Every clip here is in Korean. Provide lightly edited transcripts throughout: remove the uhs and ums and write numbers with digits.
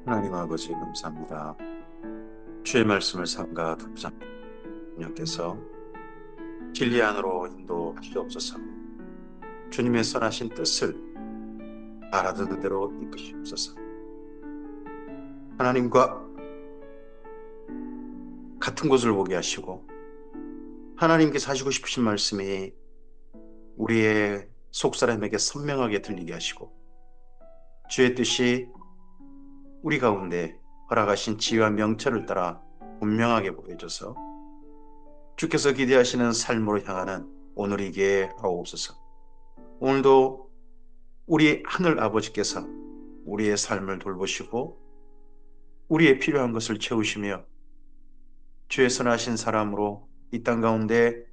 하나님 아버지 감사합니다. 주의 말씀을 삼가 듣자 주님께서 진리 안으로 인도하시옵소서. 주님의 선하신 뜻을 알아듣는 대로 이끄시옵소서. 하나님과 같은 곳을 보게 하시고 하나님께서 하시고 싶으신 말씀이 우리의 속사람에게 선명하게 들리게 하시고 주의 뜻이 우리 가운데 허락하신 지혜와 명철을 따라 분명하게 보여져서 주께서 기대하시는 삶으로 향하는 오늘이게 하옵소서. 오늘도 우리 하늘 아버지께서 우리의 삶을 돌보시고 우리의 필요한 것을 채우시며 주의 선하신 사람으로 이 땅 가운데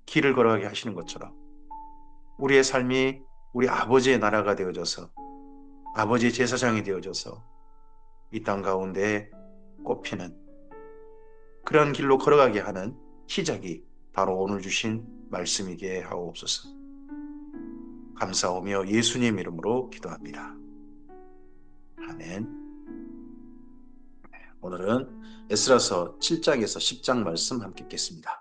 길을 걸어가게 하시는 것처럼 우리의 삶이 우리 아버지의 나라가 되어져서 아버지의 제사장이 되어져서 이 땅 가운데 꽃피는 그런 길로 걸어가게 하는 시작이 바로 오늘 주신 말씀이게 하옵소서. 감사하며 예수님 이름으로 기도합니다. 아멘. 오늘은 에스라서 7장에서 10장 말씀 함께 읽겠습니다.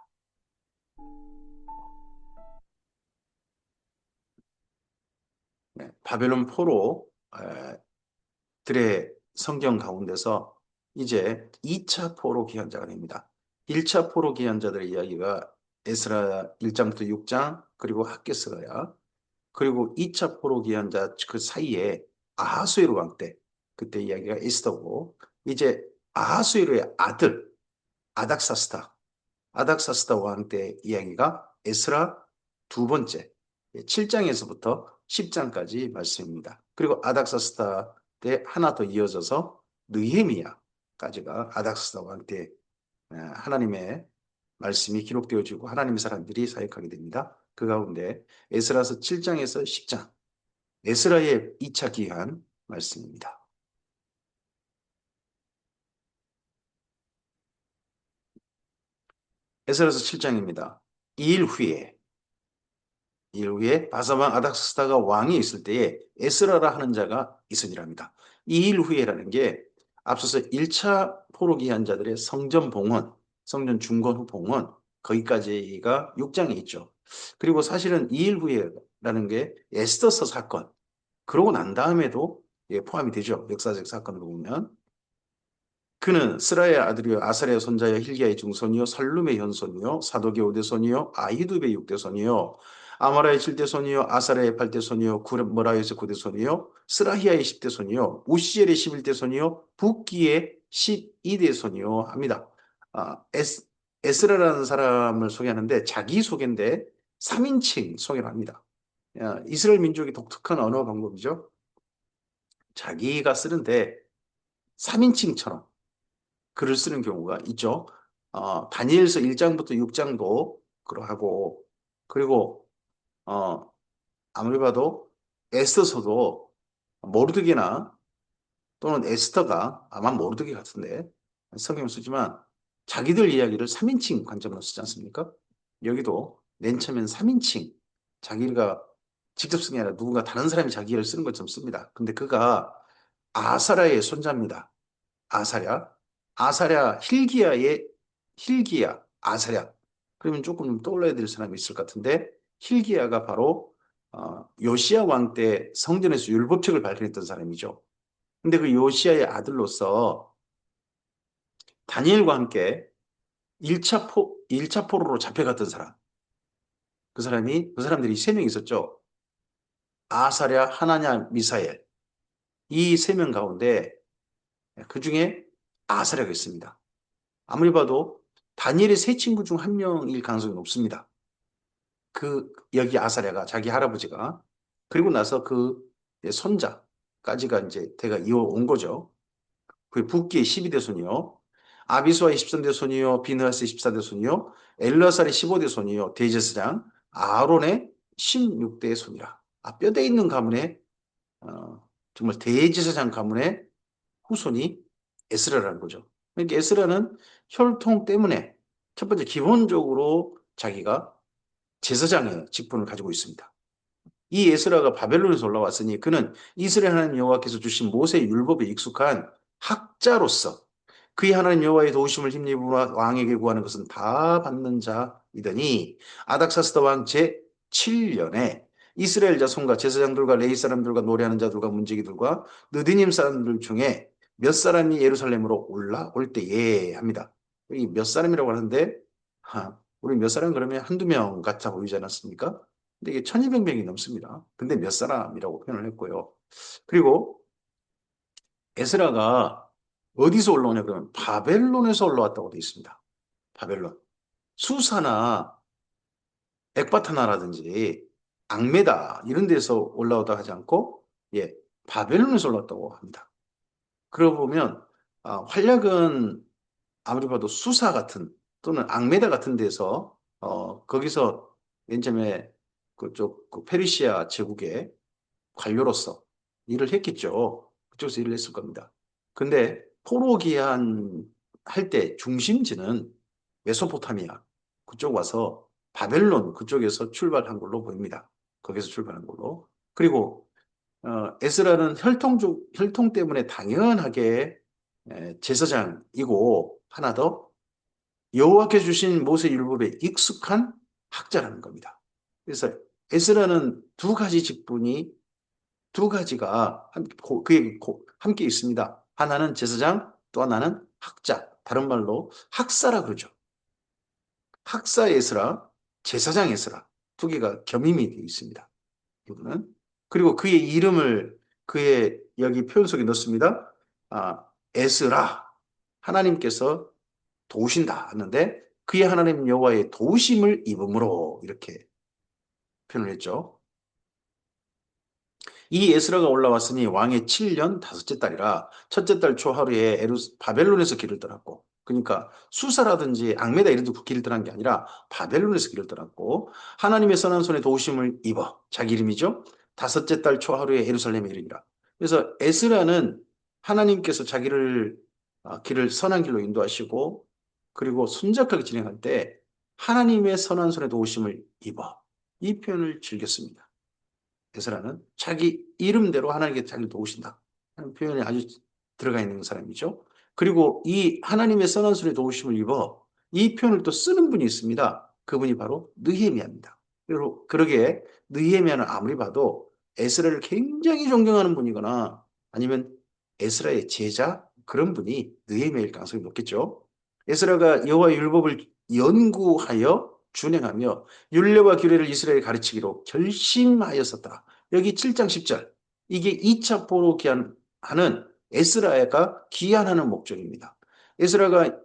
바벨론 포로 들의 성경 가운데서 이제 2차 포로 기한자가 됩니다. 1차 포로 기한자들의 이야기가 에스라 1장부터 6장 그리고 학개서야, 그리고 2차 포로 기한자 그 사이에 아하수에로 왕 때 그때 이야기가 에스더고, 이제 아하수에로의 아들 아닥사스다 왕 때 이야기가 에스라 두 번째 7장에서부터 10장까지 말씀입니다. 그리고 아닥사스다 때 하나 더 이어져서 느헤미야까지가 아닥사스다 왕 때 하나님의 말씀이 기록되어지고 하나님의 사람들이 사역하게 됩니다. 그 가운데 에스라서 7장에서 10장 에스라의 2차 기한 말씀입니다. 에스라서 7장입니다. 2일 후에 바사왕 아닥사스다가 왕이 있을 때에 에스라라 하는 자가 있으니랍니다. 2일 후에라는 게 앞서서 1차 포로 기한 자들의 성전 봉헌, 성전 중건 후 봉헌, 거기까지가 6장에 있죠. 그리고 사실은 2일 후에라는 게 에스더서 사건, 그러고 난 다음에도 포함이 되죠. 역사적 사건으로 보면. 그는 스라의 아들이요 아사랴의 손자여 hil기야의 증손이요 살룸의 현손이요 사독의 5대손이요 아히두베의 6대손이요 아마라의 7대손이요 아사랴의 8대손이요 머라요의 9대손이요 스라히야의 10대손이요 우시엘의 11대손이요 붓기의 12대손이요 합니다. 에스라라는 사람을 소개하는데 자기 소개인데 3인칭 소개를 합니다. 이스라엘 민족의 독특한 언어 방법이죠. 자기가 쓰는데 3인칭처럼 글을 쓰는 경우가 있죠. 다니엘서 1장부터 6장도 그러하고, 그리고 아무리 봐도 에스더서도 모르드게나 또는 에스더가 아마 모르드게 같은데 성경을 쓰지만 자기들 이야기를 3인칭 관점으로 쓰지 않습니까? 여기도 맨 처음엔 3인칭, 자기가 직접 쓰는 게 아니라 누군가 다른 사람이 자기를 쓰는 것처럼 씁니다. 근데 그가 아사랴의 손자입니다. 아사랴, 힐기야, 아사랴. 그러면 조금 떠올려야 될 사람이 있을 것 같은데, 힐기야가 바로 요시야 왕 때 성전에서 율법책을 발견했던 사람이죠. 근데 그 요시야의 아들로서 다니엘과 함께 1차 포로로 잡혀갔던 사람. 그 사람들이 세 명 있었죠. 아사랴, 하나냐, 미사엘. 이 세 명 가운데 그 중에 아사랴가 있습니다. 아무리 봐도 다니엘의 세 친구 중 한 명일 가능성이 높습니다. 여기 아사랴가 자기 할아버지가, 그리고 나서 그 손자까지가 이제 대가 이어온 거죠. 그 붓기의 12대 손이요. 아비수아의 13대 손이요. 비느하스의 14대 손이요. 엘르아살의 15대 손이요. 대제사장 아론의 16대 손이라. 뼈대 있는 가문의 정말 대제사장 가문의 후손이 에스라라는 거죠. 그러니까 에스라는 혈통 때문에 첫 번째 기본적으로 자기가 제사장의 직분을 가지고 있습니다. 이 에스라가 바벨론에서 올라왔으니 그는 이스라엘 하나님 여호와께서 주신 모세의 율법에 익숙한 학자로서 그의 하나님 여호와의 도우심을 힘입어 왕에게 구하는 것은 다 받는 자이더니 아닥사스다 왕 제7년에 이스라엘 자손과 제사장들과 레위 사람들과 노래하는 자들과 문지기들과 느디님 사람들 중에 몇 사람이 예루살렘으로 올라올 때에 합니다. 이 몇 사람이라고 하는데 우리 몇 사람 그러면 한두 명 같아 보이지 않았습니까? 근데 이게 1200명이 넘습니다. 근데 몇 사람이라고 표현을 했고요. 그리고 에스라가 어디서 올라오냐 그러면 바벨론에서 올라왔다고 되어 있습니다. 바벨론. 수사나 ek바타나라든지 앙메다 이런 데서 올라오다 하지 않고 예, 바벨론에서 올라왔다고 합니다. 그러고 보면 활약은 아무리 봐도 수사 같은 또는 앙메다 같은 데서 거기서 맨 처음에 그쪽 그 페르시아 제국의 관료로서 일을 했겠죠. 그쪽에서 일을 했을 겁니다. 근데 포로기한 할 때 중심지는 메소포타미아 그쪽 와서 바벨론 그쪽에서 출발한 걸로 보입니다. 거기서 출발한 걸로. 그리고 에스라는 혈통 때문에 당연하게 제사장이고 하나 더 여호와께서 주신 모세 율법에 익숙한 학자라는 겁니다. 그래서 에스라는 두 가지가 그에게 함께 있습니다. 하나는 제사장, 또 하나는 학자. 다른 말로 학사라 그러죠. 학사 에스라, 제사장 에스라 두 개가 겸임이 되어 있습니다. 이분은 그리고 그의 이름을 그의 여기 표현 속에 넣습니다. 에스라 하나님께서 도우신다 하는데 그의 하나님 여호와의 도우심을 입음으로 이렇게 표현을 했죠. 이 에스라가 올라왔으니 왕의 7년 다섯째 달이라 첫째 달 초하루에 바벨론에서 길을 떠났고 그러니까 수사라든지 앙메다 이런 데 길을 떠난 게 아니라 바벨론에서 길을 떠났고 하나님의 선한 손에 도우심을 입어 자기 이름이죠. 다섯째 달 초하루에 예루살렘에 이르니라. 그래서 에스라는 하나님께서 자기를 길을 선한 길로 인도하시고 그리고 순적하게 진행할 때 하나님의 선한 손에 도우심을 입어 이 표현을 즐겼습니다. 에스라는 자기 이름대로 하나님께 자기를 도우신다 하는 표현이 아주 들어가 있는 사람이죠. 그리고 이 하나님의 선한 손에 도우심을 입어 이 표현을 또 쓰는 분이 있습니다. 그분이 바로 느헤미야입니다. 그러게 느헤미야는 아무리 봐도 에스라를 굉장히 존경하는 분이거나 아니면 에스라의 제자 그런 분이 느헤미야일 가능성이 높겠죠. 에스라가 여호와의 율법을 연구하여 준행하며 율례와 규례를 이스라엘에 가르치기로 결심하였었다. 여기 7장 10절. 이게 2차 포로 귀환하는 에스라가 귀환하는 목적입니다. 에스라가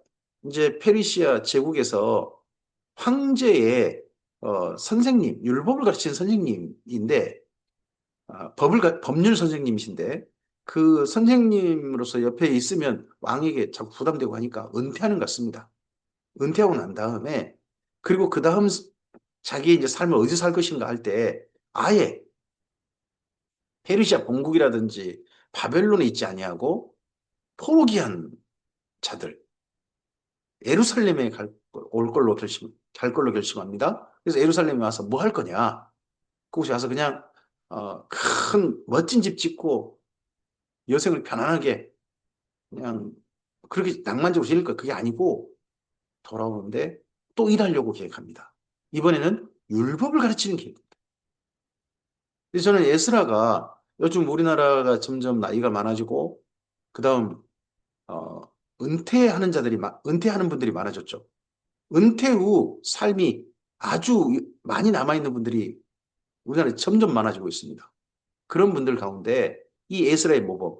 이제 페르시아 제국에서 황제의 선생님, 율법을 가르치는 선생님인데 법률 선생님이신데 그 선생님으로서 옆에 있으면 왕에게 자꾸 부담되고 하니까 은퇴하는 것 같습니다. 은퇴하고 난 다음에 그리고 그 다음 자기의 이제 삶을 어디서 살 것인가 할 때 아예 페르시아 본국이라든지 바벨론에 있지 아니하고 포로기한 자들 예루살렘에 갈 걸로 결심합니다. 그래서 예루살렘에 와서 뭐 할 거냐? 그곳에 와서 그냥 큰 멋진 집 짓고 여생을 편안하게 그냥 그렇게 낭만적으로 지낼 거 그게 아니고 돌아오는데 또 일하려고 계획합니다. 이번에는 율법을 가르치는 계획. 그래서 저는 에스라가 요즘 우리나라가 점점 나이가 많아지고 그다음 어, 은퇴하는 분들이 많아졌죠. 은퇴 후 삶이 아주 많이 남아있는 분들이 우리나라에 점점 많아지고 있습니다. 그런 분들 가운데 이 에스라의 모범,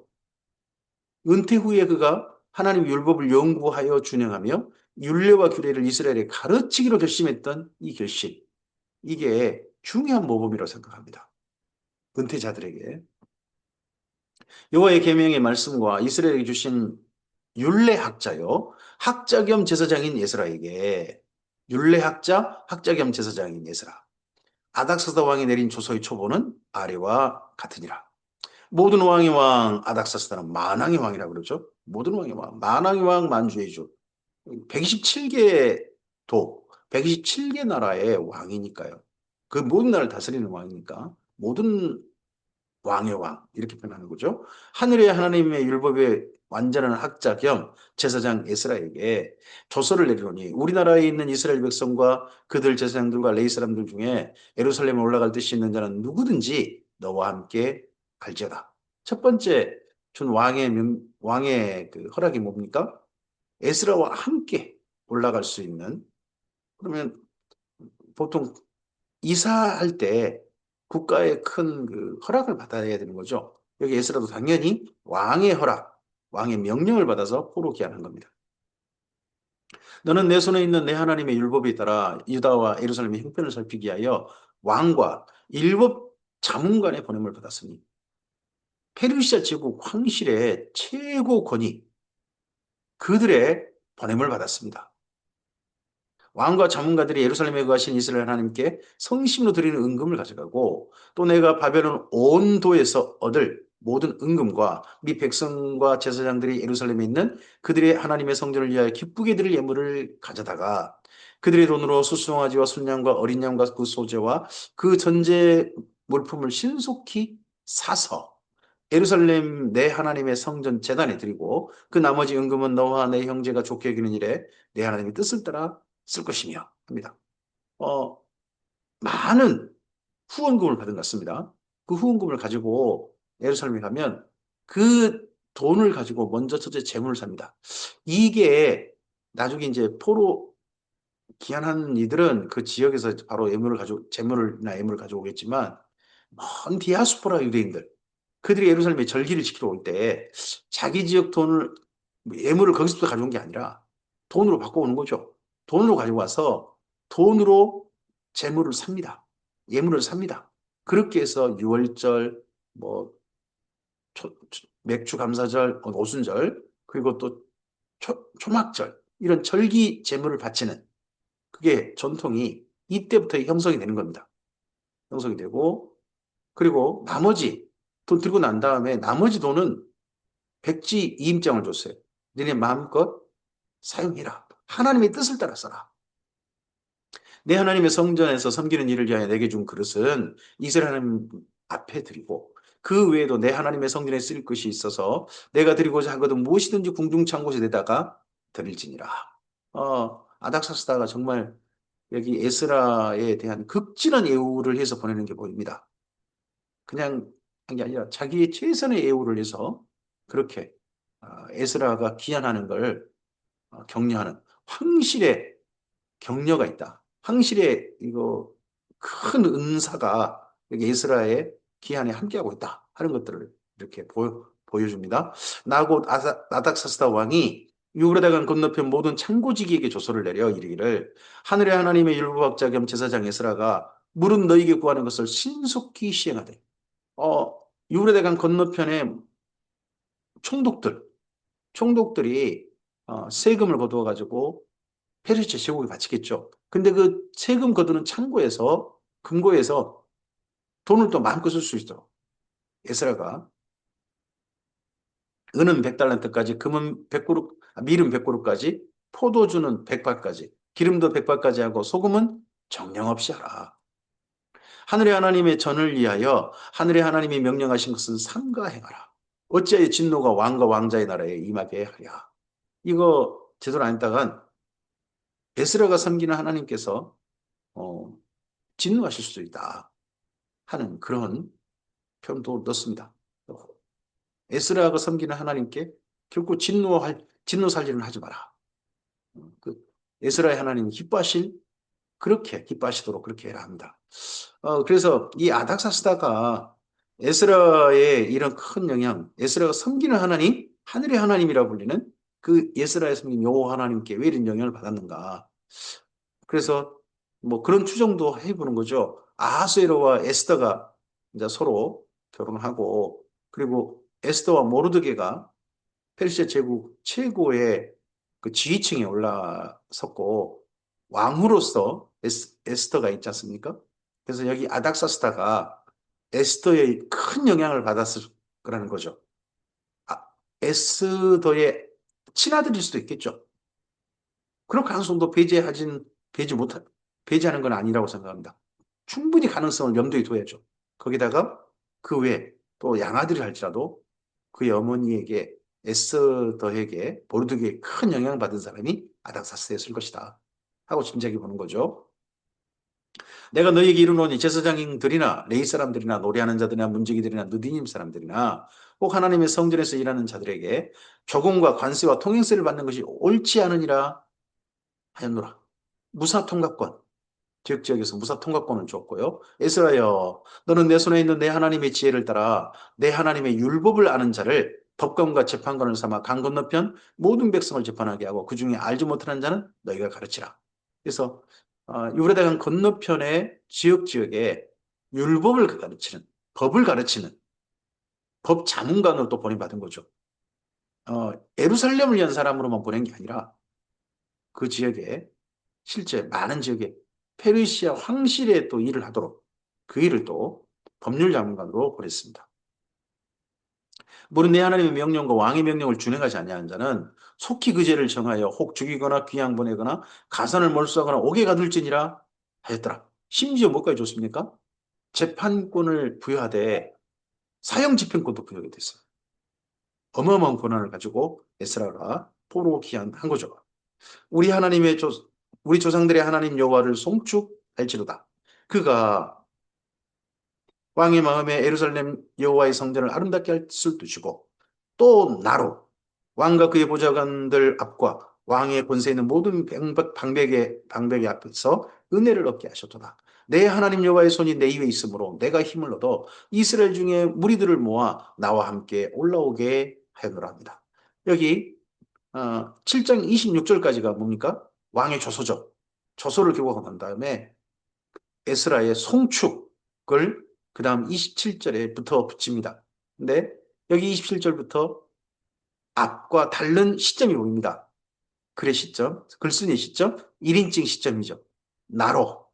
은퇴 후에 그가 하나님 율법을 연구하여 준행하며 율례와 규례를 이스라엘에 가르치기로 결심했던 이 결심, 이게 중요한 모범이라고 생각합니다. 은퇴자들에게. 여호와의 계명의 말씀과 이스라엘에게 주신 율례학자요. 학자 겸 제사장인 예스라에게 율례학자, 학자 겸 제사장인 예스라. 아닥사스다 왕이 내린 조서의 초보는 아래와 같으니라. 모든 왕의 왕 아닥사스다는 만왕의 왕이라고 그러죠. 모든 왕의 왕, 만왕의 왕 만주의 주. 127개 127개 나라의 왕이니까요. 그 모든 나라를 다스리는 왕이니까 모든 왕의 왕 이렇게 표현하는 거죠. 하늘의 하나님의 율법의 완전한 학자 겸 제사장 에스라에게 조서를 내리노니 우리나라에 있는 이스라엘 백성과 그들 제사장들과 레위 사람들 중에 예루살렘에 올라갈 뜻이 있는 자는 누구든지 너와 함께 갈지어다. 첫 번째 준 왕의 그 허락이 뭡니까? 에스라와 함께 올라갈 수 있는. 그러면 보통 이사할 때 국가의 큰 그 허락을 받아야 되는 거죠. 여기 에스라도 당연히 왕의 허락, 왕의 명령을 받아서 포로 귀환한 겁니다. 너는 내 손에 있는 내 하나님의 율법에 따라 유다와 예루살렘의 형편을 살피기 위하여 왕과 율법 자문관의 보냄을 받았으니 페르시아 제국 황실의 최고 권위 그들의 보냄을 받았습니다. 왕과 자문가들이 예루살렘에 거하신 이스라엘 하나님께 성심으로 드리는 은금을 가져가고 또 내가 바벨론 온 도에서 얻을 모든 은금과 미 백성과 제사장들이 예루살렘에 있는 그들의 하나님의 성전을 위하여 기쁘게 드릴 예물을 가져다가 그들의 돈으로 수송아지와 순양과 어린 양과 그 소재와 그 전제 물품을 신속히 사서 예루살렘 내 하나님의 성전 제단에 드리고 그 나머지 은금은 너와 내 형제가 좋게 여기는 일에 내 하나님의 뜻을 따라 쓸 것이며 합니다. 어, 많은 후원금을 받은 것 같습니다. 그 후원금을 가지고 예루살렘에 가면 그 돈을 가지고 먼저 첫째 재물을 삽니다. 이게 나중에 이제 포로 귀환한 이들은 그 지역에서 바로 재물이나 예물을 가져오겠지만 먼 디아스포라 유대인들 그들이 예루살렘에 절기를 지키러 올 때 자기 지역 돈을 예물을 거기서부터 가져온 게 아니라 돈으로 바꿔오는 거죠. 돈으로 가지고 와서 돈으로 재물을 삽니다. 예물을 삽니다. 그렇게 해서 유월절, 뭐 맥주 감사절, 오순절, 그리고 또 초막절 이런 절기 재물을 바치는 그게 전통이 이때부터 형성이 되는 겁니다. 형성이 되고 그리고 나머지 돈 들고 난 다음에 나머지 돈은 백지 이임장을 줬어요. 너네 마음껏 사용해라. 하나님의 뜻을 따라 써라. 내 하나님의 성전에서 섬기는 일을 위하여 내게 준 그릇은 이스라엘 하나님 앞에 드리고 그 외에도 내 하나님의 성전에 쓸 것이 있어서 내가 드리고자 하거든 무엇이든지 궁중창 곳에 내다가 드릴지니라. 아닥사스다가 정말 여기 에스라에 대한 극진한 예우를 해서 보내는 게 보입니다. 그냥 한 게 아니라 자기의 최선의 예우를 해서 그렇게 에스라가 귀환하는 걸 격려하는 황실의 격려가 있다. 황실의 이거 큰 은사가 여기 에스라의 귀환에 함께하고 있다 하는 것들을 이렇게 보여줍니다. 나곧 아닥사스다 왕이 유브라데 강 건너편 모든 창고지기에게 조서를 내려 이르기를 하늘의 하나님의 율법학자 겸 제사장 에스라가 물은 너희에게 구하는 것을 신속히 시행하되 어, 유브라데 강 건너편에 총독들 총독들이 세금을 거두어 가지고 페르시아 제국에 바치겠죠. 근데 그 세금 거두는 창고에서 금고에서 돈을 또 마음껏 쓸 수 있도록 에스라가 은은 100달란트까지 금은 100그룹 밀은 100그룹까지 포도주는 100발까지 기름도 100발까지 하고 소금은 정령 없이 하라. 하늘의 하나님의 전을 위하여 하늘의 하나님이 명령하신 것은 삼가 행하라. 어찌하여 진노가 왕과 왕자의 나라에 임하게 하랴. 이거 제대로 안 했다간 에스라가 섬기는 하나님께서 어, 진노하실 수도 있다 하는 그런 표현도 넣습니다. 에스라가 섬기는 하나님께 결코 진노 살리는 하지 마라. 그 에스라의 하나님은 그렇게 기뻐하시도록 그렇게 해라 합니다. 그래서 이 아닥사스다가 에스라의 이런 큰 영향, 에스라가 섬기는 하나님, 하늘의 하나님이라 불리는 그 에스라의 섬긴 여호와 하나님께 왜 이런 영향을 받았는가? 그래서 뭐 그런 추정도 해보는 거죠. 아하수에로와 에스더가 이제 서로 결혼하고 그리고 에스더와 모르드게가 페르시아 제국 최고의 그 지휘층에 올라섰고 왕으로서 에스더가 있지 않습니까? 그래서 여기 아닥사스다가 에스더의 큰 영향을 받았을 거라는 거죠. 아, 에스더의 친아들일 수도 있겠죠. 그런 가능성도 배제하진 배제 못하 배제하는 건 아니라고 생각합니다. 충분히 가능성을 염두에 둬야죠. 거기다가 그 외에 또 양아들이 할지라도 그의 어머니에게 에스더에게 모르드게에 큰 영향을 받은 사람이 아닥사스였을 것이다 하고 짐작해 보는 거죠. 내가 너희에게 이르노니 제사장들이나 레위 사람들이나 노래하는 자들이나 문지기들이나 느디님 사람들이나 혹 하나님의 성전에서 일하는 자들에게 조공과 관세와 통행세를 받는 것이 옳지 않으니라 하였노라. 무사 통각권, 지역지역에서 무사 통각권을 줬고요. 에스라여, 너는 내 손에 있는 내 하나님의 지혜를 따라 내 하나님의 율법을 아는 자를 법관과 재판관을 삼아 강 건너편 모든 백성을 재판하게 하고 그 중에 알지 못하는 자는 너희가 가르치라. 그래서 유브라데강 건너편의 지역지역에 율법을 가르치는, 법을 가르치는 법 자문관으로 또 보내받은 거죠. 예루살렘을 위한 사람으로만 보낸 게 아니라 그 지역에 실제 많은 지역에 페르시아 황실에 또 일을 하도록 그 일을 또 법률 자문관으로 보냈습니다. 무릇 내 하나님의 명령과 왕의 명령을 준행하지 아니하는 자는 속히 그 죄를 정하여 혹 죽이거나 귀양 보내거나 가산을 몰수하거나 옥에 가둘지니라 하였더라. 심지어 뭐까지 줬습니까? 재판권을 부여하되 사형 집행권도 부여하게 됐어요. 어마어마한 권한을 가지고 에스라가 포로 귀환한 거죠. 우리 하나님의 우리 조상들의 하나님 여호와를 송축할지로다. 그가 왕의 마음에 예루살렘 여호와의 성전을 아름답게 할 수도 주고 또 나로 왕과 그의 보좌관들 앞과 왕의 권세 있는 모든 방백의 앞에서 은혜를 얻게 하셨도다. 내 하나님 여호와의 손이 내 위에 있으므로 내가 힘을 얻어 이스라엘 중에 무리들을 모아 나와 함께 올라오게 하였노라 합니다. 여기 7장 26절까지가 뭡니까? 왕의 조소죠. 조소를 기록하고 난 다음에 에스라의 송축을 그 다음 27절에부터 붙입니다. 근데 여기 27절부터 앞과 다른 시점이 보입니다. 글의 시점, 글쓴이의 시점, 1인칭 시점이죠. 나로,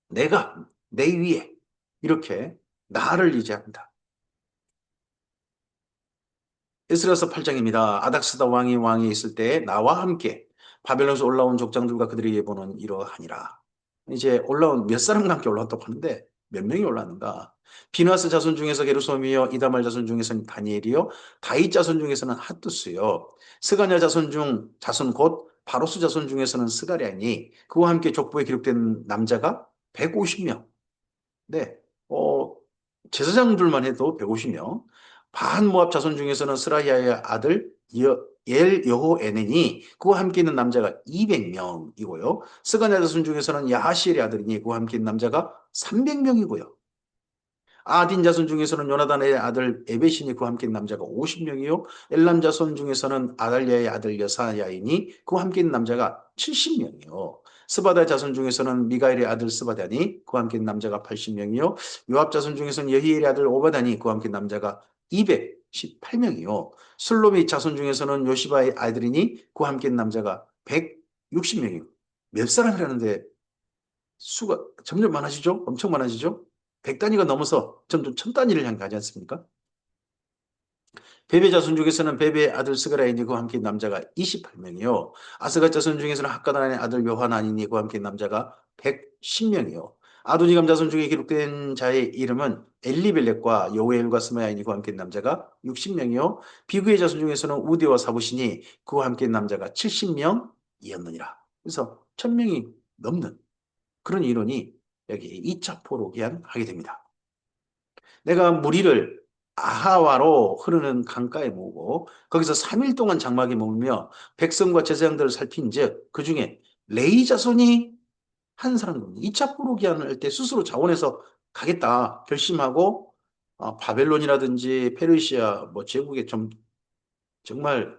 내가, 내 위에 이렇게 나를 의지합니다. 에스라서 8장입니다. 아닥스다 왕이 있을 때 나와 함께 바벨론에서 올라온 족장들과 그들이 예보는 이러하니라. 이제 올라온 몇 사람과 함께 올라왔다고 하는데 몇 명이 올라왔는가? 비누아스 자손 중에서 게르솜이요, 이다말 자손 중에서는 다니엘이요, 다윗 자손 중에서는 핫두스요, 스가냐 자손 곧 바로스 자손 중에서는 스가랴니 그와 함께 족보에 기록된 남자가 150명. 네, 제사장들만 해도 150명. 반모압 자손 중에서는 스라히아의 아들 엘 여호에넨이 그와 함께 있는 남자가 200명이고요. 스가냐 자손 중에서는 야하시엘의 아들이니 그와 함께 있는 남자가 300명이고요. 아딘 자손 중에서는 요나단의 아들 에베신이 그와 함께 있는 남자가 50명이요. 엘람 자손 중에서는 아달랴의 아들 여사야이니 그와 함께 있는 남자가 70명이요. 스바다 자손 중에서는 미가엘의 아들 스바다니 그와 함께 있는 남자가 80명이요. 요압 자손 중에서는 여히엘의 아들 오바다니 그와 함께 있는 남자가 218명이요. 슬로미 자손 중에서는 요시바의 아들이니 그와 함께 있는 남자가 160명이요. 몇 사람이라는데 수가 점점 많아지죠? 엄청 많아지죠? 100단위가 넘어서 점점 1000단위를 향해 가지 않습니까? 베베 자손 중에서는 베베의 아들 스가랴이니 그와 함께 남자가 28명이요. 아스가 자손 중에서는 학가단의 아들 요하나니니 그와 함께 남자가 110명이요. 아도니감 자손 중에 기록된 자의 이름은 엘리벨렉과 여우엘과 스마야이니 그와 함께 남자가 60명이요. 비그의 자손 중에서는 우디와 사부시니 그와 함께 남자가 70명이었느니라. 그래서 1000명이 넘는 그런 인원이 여기 2차 포로 기한하게 됩니다. 내가 무리를 아하와로 흐르는 강가에 모으고 거기서 3일 동안 장막에 머물며 백성과 제사장들을 살핀즉 그 중에 레위 자손이 한 사람도 2차 포로 기한을 할 때 스스로 자원해서 가겠다 결심하고 바벨론이라든지 페르시아 뭐 제국에 좀 정말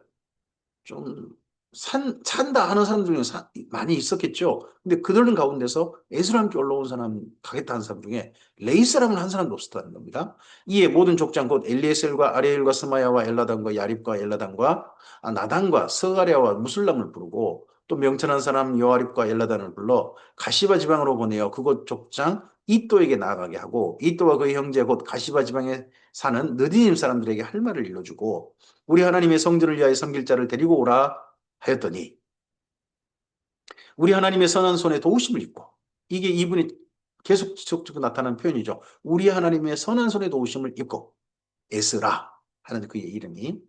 좀 산다 하는 사람 중에 많이 있었겠죠. 근데 그들 가운데서 에스라 함께 올라온 사람, 가겠다 하는 사람 중에 레위 사람은 한 사람도 없었다는 겁니다. 이에 모든 족장 곧 엘리에셀과 아레일과 스마야와 엘라단과 야립과 엘라단과 나단과 스가랴와 무술람을 부르고 또 명천한 사람 요아립과 엘라단을 불러 가시바 지방으로 보내어 그곳 족장 이또에게 나아가게 하고 이또와 그의 형제 곧 가시바 지방에 사는 느디님 사람들에게 할 말을 일러주고 우리 하나님의 성전을 위하여 섬길 자를 데리고 오라 하였더니 우리 하나님의 선한 손에 도우심을 입고 이게 이분이 계속 지속적으로 나타나는 표현이죠. 우리 하나님의 선한 손의 도우심을 입고 에스라 하는 그의 이름이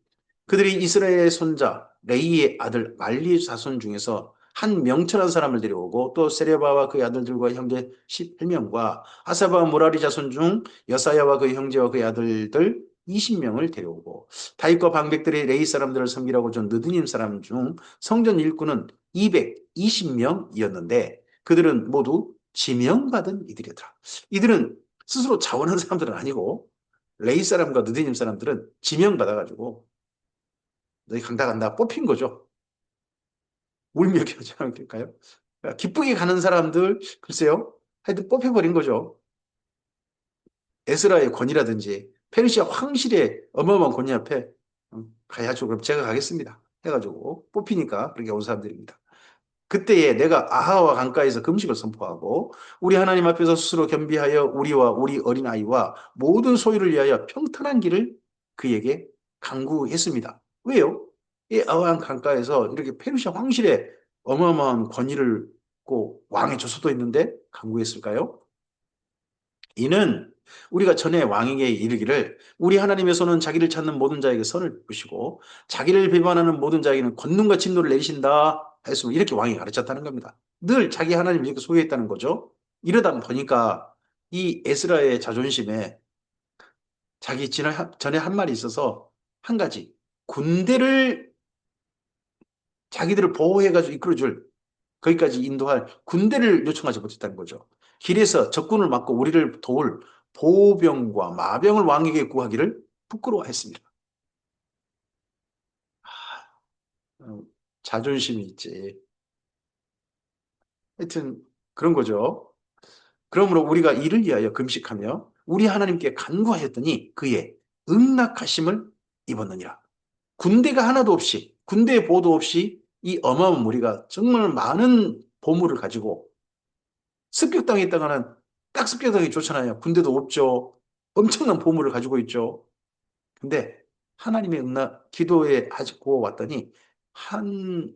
그들이 이스라엘의 손자 레이의 아들 말리 자손 중에서 한 명철한 사람을 데려오고 또 세레바와 그의 아들들과 형제 18명과 아사바와 모라리 자손 중 여사야와 그의 형제와 그의 아들들 20명을 데려오고 다윗과 방백들이 레이 사람들을 섬기라고 준 느드님 사람 중 성전 일꾼은 220명이었는데 그들은 모두 지명받은 이들이었더라. 이들은 스스로 자원한 사람들은 아니고 레이 사람과 느디님 사람들은 지명받아가지고 너희 강다 간다 뽑힌 거죠. 울며 겨자 않을까요? 기쁘게 가는 사람들 글쎄요. 하여튼 뽑혀버린 거죠. 에스라의 권위라든지 페르시아 황실의 어마어마한 권위 앞에 가야죠. 그럼 제가 가겠습니다. 해가지고 뽑히니까 그렇게 온 사람들입니다. 그때에 내가 아하와 강가에서 금식을 선포하고 우리 하나님 앞에서 스스로 겸비하여 우리와 우리 어린아이와 모든 소유를 위하여 평탄한 길을 그에게 강구했습니다. 왜요? 이 아하와 강가에서 이렇게 페르시아 황실의 어마어마한 권위를 고 왕의 조서도 있는데 강구했을까요? 이는 우리가 전에 왕에게 이르기를 우리 하나님의 손은 자기를 찾는 모든 자에게 선을 베푸시고 자기를 배반하는 모든 자에게는 권능과 진노를 내리신다 했으면 이렇게 왕이 가르쳤다는 겁니다. 늘 자기 하나님을 이렇게 소개했다는 거죠. 이러다 보니까 이 에스라의 자존심에 자기 전에 한 말이 있어서 한 가지 군대를 자기들을 보호해가지고 이끌어줄 거기까지 인도할 군대를 요청하지 못했다는 거죠. 길에서 적군을 막고 우리를 도울 보병과 마병을 왕에게 구하기를 부끄러워했습니다. 어, 자존심이 있지. 하여튼 그런 거죠. 그러므로 우리가 이를 위하여 금식하며 우리 하나님께 간구하였더니 그의 응낙하심을 입었느니라. 군대가 하나도 없이 군대의 보도 없이 이 어마어마한 무리가 정말 많은 보물을 가지고 습격당했다가는 딱 습격당이 좋잖아요. 군대도 없죠. 엄청난 보물을 가지고 있죠. 근데 하나님의 응답 기도에 하고 왔더니 한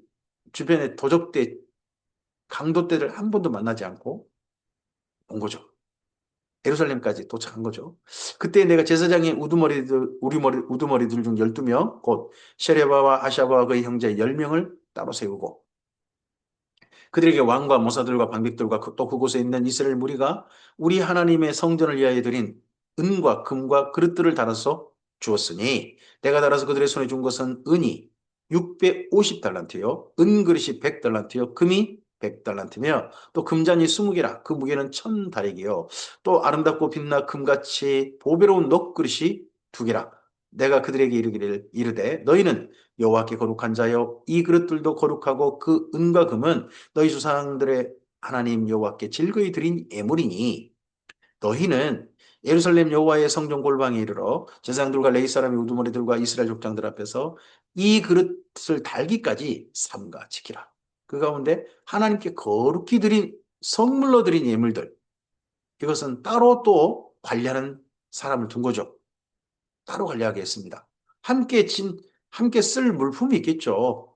주변에 도적대 강도떼를 한 번도 만나지 않고 온 거죠. 예루살렘까지 도착한 거죠. 그때 내가 제사장의 우두머리들 중 12명 곧 셰레바와 아샤바와 그의 형제 10명을 따로 세우고 그들에게 왕과 모사들과 방백들과 또 그곳에 있는 이스라엘 무리가 우리 하나님의 성전을 위하여 드린 은과 금과 그릇들을 달아서 주었으니 내가 달아서 그들의 손에 준 것은 은이 650달란트요 은그릇이 100달란트요 금이 100달란트며 또 금잔이 20개라 그 무게는 1000다리기요 또 아름답고 빛나 금같이 보배로운 놋그릇이 2개라 내가 그들에게 이르기를 이르되 너희는 여호와께 거룩한 자여 이 그릇들도 거룩하고 그 은과 금은 너희 조상들의 하나님 여호와께 즐거이 드린 예물이니 너희는 예루살렘 여호와의 성전 골방에 이르러 제사장들과 레위 사람의 우두머리들과 이스라엘 족장들 앞에서 이 그릇을 달기까지 삼가 지키라. 그 가운데 하나님께 거룩히 드린 성물로 드린 예물들 이것은 따로 또 관리하는 사람을 둔 거죠. 따로 관리하게 했습니다. 함께 쓸 물품이 있겠죠.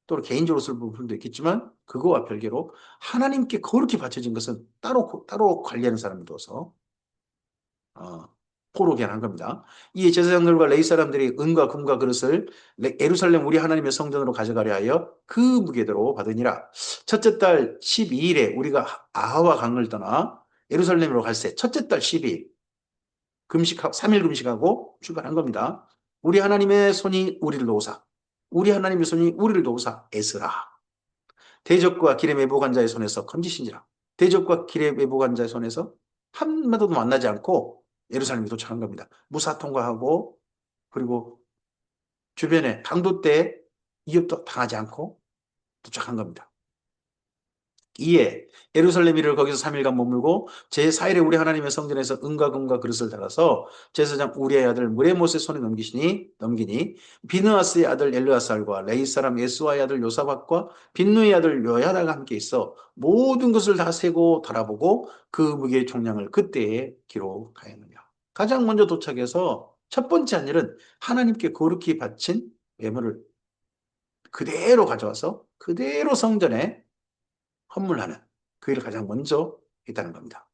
또 개인적으로 쓸 부분도 있겠지만 그거와 별개로 하나님께 거룩히 바쳐진 것은 따로 관리하는 사람을 둬서 어, 포로게 한 겁니다. 이 제사장들과 레위 사람들이 은과 금과 그릇을 예루살렘 우리 하나님의 성전으로 가져가려 하여 그 무게대로 받으니라. 첫째 달 12일에 우리가 아하와 강을 떠나 예루살렘으로 갈새 첫째 달 12일 3일 금식하고 출발한 겁니다. 우리 하나님의 손이 우리를 도우사 우리 하나님의 손이 우리를 도우사 에스라 대적과 길에 매복한 자의 손에서 건지신지라 대적과 길에 매복한 자의 손에서 한마디도 만나지 않고 예루살렘에 도착한 겁니다. 무사 통과하고 그리고 주변에 강도때 위협도 당하지 않고 도착한 겁니다. 이에 예루살렘 이를 거기서 3일간 머물고 제4일에 우리 하나님의 성전에서 은과 금과 그릇을 달아서 제사장 우리의 아들 무레못의 손에 넘기니 비느하스의 아들 엘르아살과 레이 사람 예수아의 아들 요사박과 빈누의 아들 요야다가 함께 있어 모든 것을 다 세고 달아보고 그 무게의 총량을 그때에 기록하였느냐. 가장 먼저 도착해서 첫 번째 한 일은 하나님께 거룩히 바친 예물을 그대로 가져와서 그대로 성전에 헌물하는 그 일을 가장 먼저 했다는 겁니다.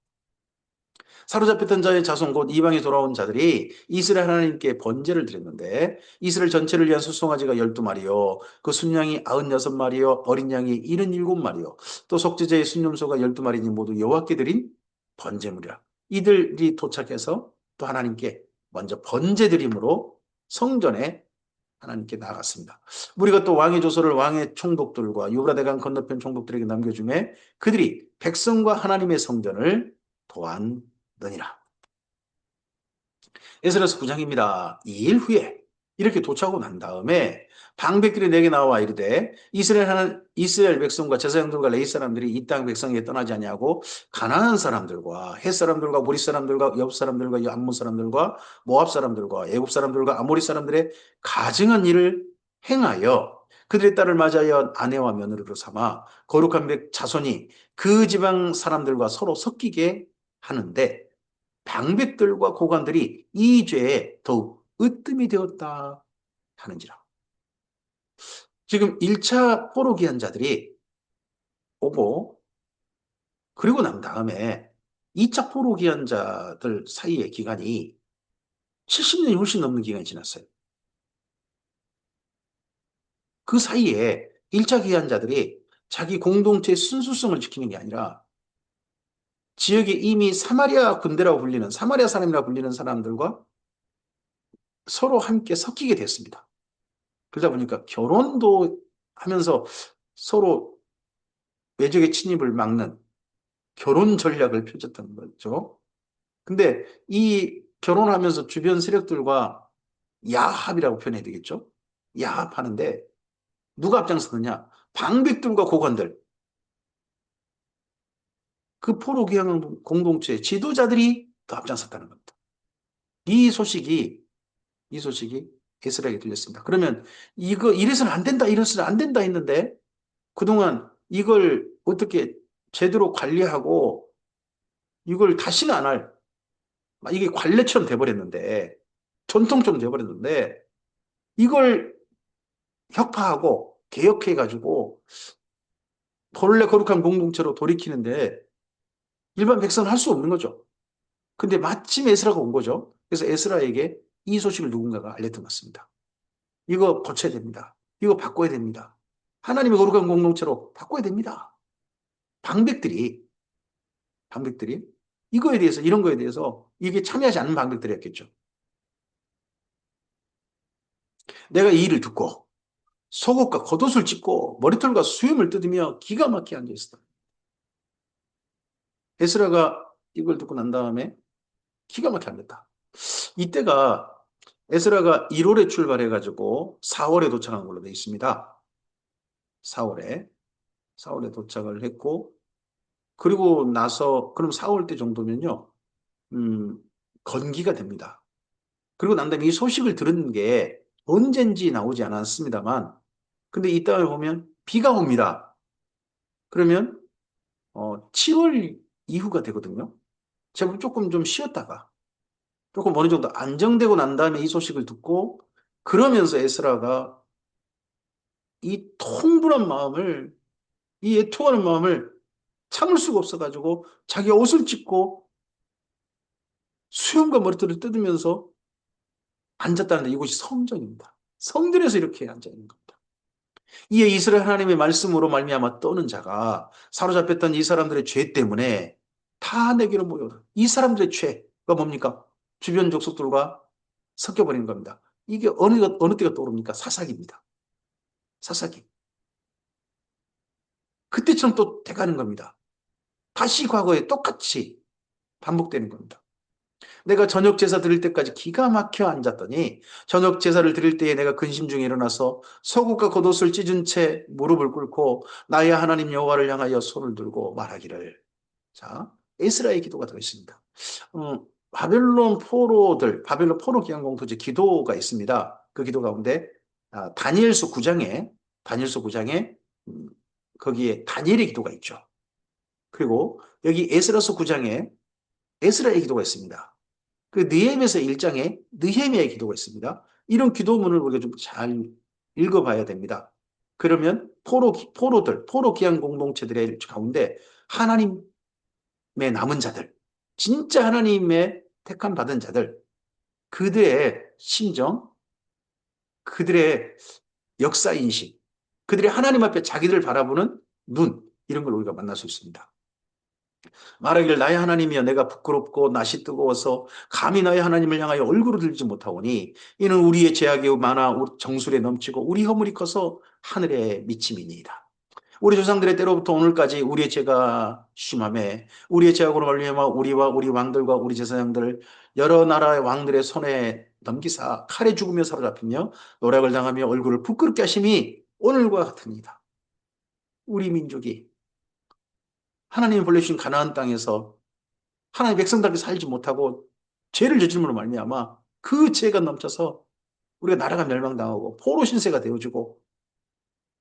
사로잡혔던 자의 자손 곧 이방에 돌아온 자들이 이스라엘 하나님께 번제를 드렸는데 이스라엘 전체를 위한 수송아지가 12마리요 그 순양이 96마리요 어린 양이 77마리요 또 속죄제의 순념소가 12마리니 모두 여호와께 드린 번제물이라. 이들이 도착해서 또 하나님께 먼저 번제 드림으로 성전에 하나님께 나아갔습니다. 우리가 또 왕의 조서를 왕의 총독들과 유브라데강 건너편 총독들에게 남겨주매 그들이 백성과 하나님의 성전을 도왔느니라. 에스라서 9장입니다. 2일 후에 이렇게 도착하고 난 다음에 방백들이 내게 나와 이르되 이스라엘 백성과 제사장들과 레위 사람들이 이 땅 백성에게 떠나지 아니하고 가나안 사람들과 헷 사람들과 모리 사람들과 여부 사람들과 암몬 사람들과 모압 사람들과 애굽 사람들과 아모리 사람들의 가증한 일을 행하여 그들의 딸을 맞아여 아내와 며느리로 삼아 거룩한 백 자손이 그 지방 사람들과 서로 섞이게 하는데 방백들과 고관들이 이 죄에 더욱 으뜸이 되었다 하는지라. 지금 1차 포로 귀환자들이 오고 그리고 난 다음에 2차 포로 귀환자들 사이의 기간이 70년이 훨씬 넘는 기간이 지났어요. 그 사이에 1차 귀환자들이 자기 공동체의 순수성을 지키는 게 아니라 지역에 이미 사마리아 군대라고 불리는 사마리아 사람이라고 불리는 사람들과 서로 함께 섞이게 됐습니다. 그러다 보니까 결혼도 하면서 서로 외적의 침입을 막는 결혼 전략을 펼쳤던 거죠. 근데 이 결혼하면서 주변 세력들과 야합이라고 표현해야 되겠죠? 야합하는데 누가 앞장서느냐? 방백들과 고관들, 그 포로 귀환 공동체 지도자들이 더 앞장섰다는 겁니다. 이 소식이 에스라에게 들렸습니다. 그러면 이거 이래서는 안 된다, 이래서는 안 된다 했는데 그동안 이걸 어떻게 제대로 관리하고 이걸 다시는 안 할, 이게 관례처럼 돼버렸는데, 전통처럼 돼버렸는데, 이걸 혁파하고 개혁해가지고 본래 거룩한 공동체로 돌이키는데 일반 백성은 할 수 없는 거죠. 근데 마침 에스라가 온 거죠. 그래서 에스라에게 이 소식을 누군가가 알렸던 것 같습니다. 이거 고쳐야 됩니다. 이거 바꿔야 됩니다. 하나님의 거룩한 공동체로 바꿔야 됩니다. 방백들이 이거에 대해서 이런 거에 대해서 이게 참여하지 않는 방백들이었겠죠. 내가 이 일을 듣고 속옷과 겉옷을 찢고 머리털과 수염을 뜯으며 기가 막히게 앉아있었다. 에스라가 이걸 듣고 난 다음에 기가 막히게 앉았다. 이때가 에스라가 1월에 출발해가지고 4월에 도착한 걸로 되어 있습니다. 4월에 도착을 했고 그리고 나서 그럼 4월 때 정도면요 건기가 됩니다. 그리고 난 다음에 이 소식을 들은 게 언젠지 나오지 않았습니다만 근데 이따가 보면 비가 옵니다. 그러면 7월 이후가 되거든요. 제가 조금 좀 쉬었다가 조금 어느 정도 안정되고 난 다음에 이 소식을 듣고 그러면서 에스라가 이 통분한 마음을 이 애통하는 마음을 참을 수가 없어가지고 자기 옷을 찢고 수염과 머리털을 뜯으면서 앉았다는데 이곳이 성전입니다. 성전에서 이렇게 앉아 있는 겁니다. 이에 이스라엘 하나님의 말씀으로 말미암아 떠는 자가 사로잡혔던 이 사람들의 죄 때문에 다 내게로 모여. 이 사람들의 죄가 뭡니까? 주변 족속들과 섞여버리는 겁니다. 이게 어느 때가 떠오릅니까? 사사기입니다. 사사기. 그때처럼 또 돼가는 겁니다. 다시 과거에 똑같이 반복되는 겁니다. 내가 저녁 제사 드릴 때까지 기가 막혀 앉았더니 저녁 제사를 드릴 때에 내가 근심 중에 일어나서 속옷과 겉옷을 찢은 채 무릎을 꿇고 나의 하나님 여호와를 향하여 손을 들고 말하기를. 자, 에스라의 기도가 되어 있습니다. 바벨론 포로 기한 공토제 기도가 있습니다. 그 기도 가운데 다니엘서 9장에 거기에 다니엘의 기도가 있죠. 그리고 여기 에스라서 9장에 에스라의 기도가 있습니다. 그 느헤미야서 1장에 느헤미야의 기도가 있습니다. 이런 기도문을 우리가 좀 잘 읽어봐야 됩니다. 그러면 포로 기한 공동체들의 가운데 하나님의 남은 자들, 진짜 하나님의 택함 받은 자들, 그들의 심정, 그들의 역사인식, 그들의 하나님 앞에 자기들 바라보는 눈, 이런 걸 우리가 만날 수 있습니다. 말하기를 나의 하나님이여 내가 부끄럽고 낯이 뜨거워서 감히 나의 하나님을 향하여 얼굴을 들지 못하오니 이는 우리의 죄악이 많아 정술에 넘치고 우리 허물이 커서 하늘에 미침이니이다. 우리 조상들의 때로부터 오늘까지 우리의 죄가 심함에 우리의 죄악으로 말미암아 우리와 우리 왕들과 우리 제사장들 여러 나라의 왕들의 손에 넘기사 칼에 죽으며 사로잡히며 노략을 당하며 얼굴을 부끄럽게 하심이 오늘과 같으니이다. 우리 민족이 하나님이 벌려주신 가나안 땅에서 하나님 백성답게 살지 못하고 죄를 저질므로 말미암아 그 죄가 넘쳐서 우리가 나라가 멸망당하고 포로 신세가 되어지고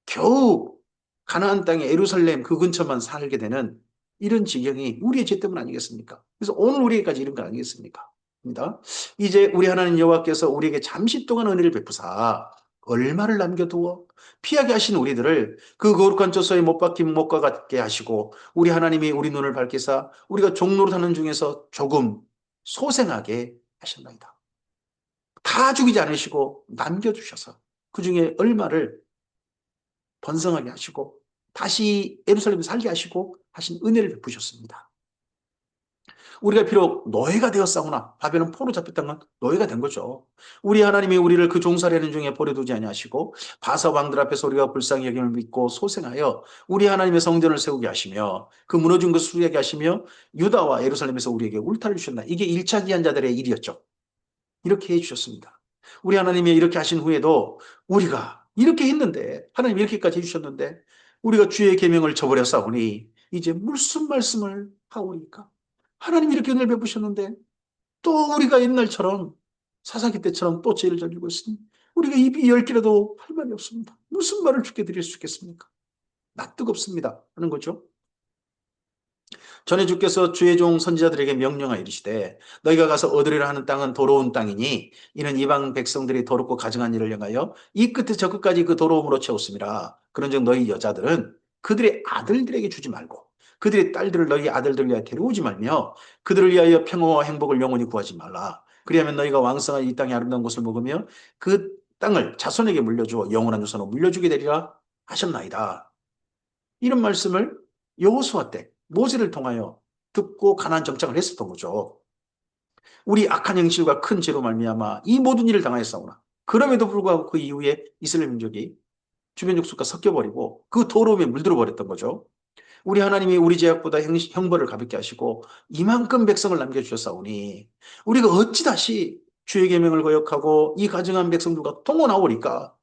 겨우 가나안 땅의 예루살렘 그 근처만 살게 되는 이런 지경이 우리의 죄 때문 아니겠습니까? 그래서 오늘 우리에게까지 이런 거 아니겠습니까? 입니다. 이제 우리 하나님 여호와께서 우리에게 잠시 동안 은혜를 베푸사 얼마를 남겨두어 피하게 하신 우리들을 그 거룩한 처소에 못 박힌 못과 같게 하시고 우리 하나님이 우리 눈을 밝히사 우리가 종로로 사는 중에서 조금 소생하게 하셨나이다. 다 죽이지 않으시고 남겨주셔서 그 중에 얼마를 번성하게 하시고 다시 예루살렘에 살게 하시고 하신 은혜를 베푸셨습니다. 우리가 비록 노예가 되었사오나 바벨론 포로 잡혔던 건 노예가 된 거죠. 우리 하나님이 우리를 그 종살이하는 중에 버려두지 아니하시고 바사 왕들 앞에서 우리가 불쌍히 여김을 믿고 소생하여 우리 하나님의 성전을 세우게 하시며 그 무너진 것을 수리하게 하시며 유다와 예루살렘에서 우리에게 울타를 주셨나. 이게 1차 기한자들의 일이었죠. 이렇게 해주셨습니다. 우리 하나님이 이렇게 하신 후에도 우리가 이렇게 했는데 하나님 이렇게까지 해주셨는데 우리가 주의 계명을 저버렸사오니 이제 무슨 말씀을 하오리까? 하나님이 이렇게 은혜를 베푸셨는데 또 우리가 옛날처럼 사사기 때처럼 또 죄를 저지르고 있으니 우리가 입이 열 개라도 할 말이 없습니다. 무슨 말을 주께 드릴 수 있겠습니까? 나 뜨겁습니다 하는 거죠. 전에 주께서 주의 종 선지자들에게 명령하여 이르시되 너희가 가서 얻으리라 하는 땅은 더러운 땅이니 이는 이방 백성들이 더럽고 가증한 일을 행하여 이 끝에 저 끝까지 그 더러움으로 채웠음이라. 그런즉 너희 여자들은 그들의 아들들에게 주지 말고 그들의 딸들을 너희 아들들 위하여 데려오지 말며 그들을 위하여 평화와 행복을 영원히 구하지 말라. 그리하면 너희가 왕성한 이 땅의 아름다운 것을 먹으며 그 땅을 자손에게 물려주어 영원한 유산으로 물려주게 되리라 하셨나이다. 이런 말씀을 여호수아 때 모세를 통하여 듣고 가나안 정착을 했었던 거죠. 우리 악한 행실과 큰 죄로 말미암아 이 모든 일을 당하였사오나 그럼에도 불구하고 그 이후에 이스라엘 민족이 주변 족속과 섞여버리고 그 더러움에 물들어 버렸던 거죠. 우리 하나님이 우리 죄악보다 형벌을 가볍게 하시고 이만큼 백성을 남겨주셨사오니 우리가 어찌 다시 주의 계명을 거역하고 이 가증한 백성들과 동원하오리까?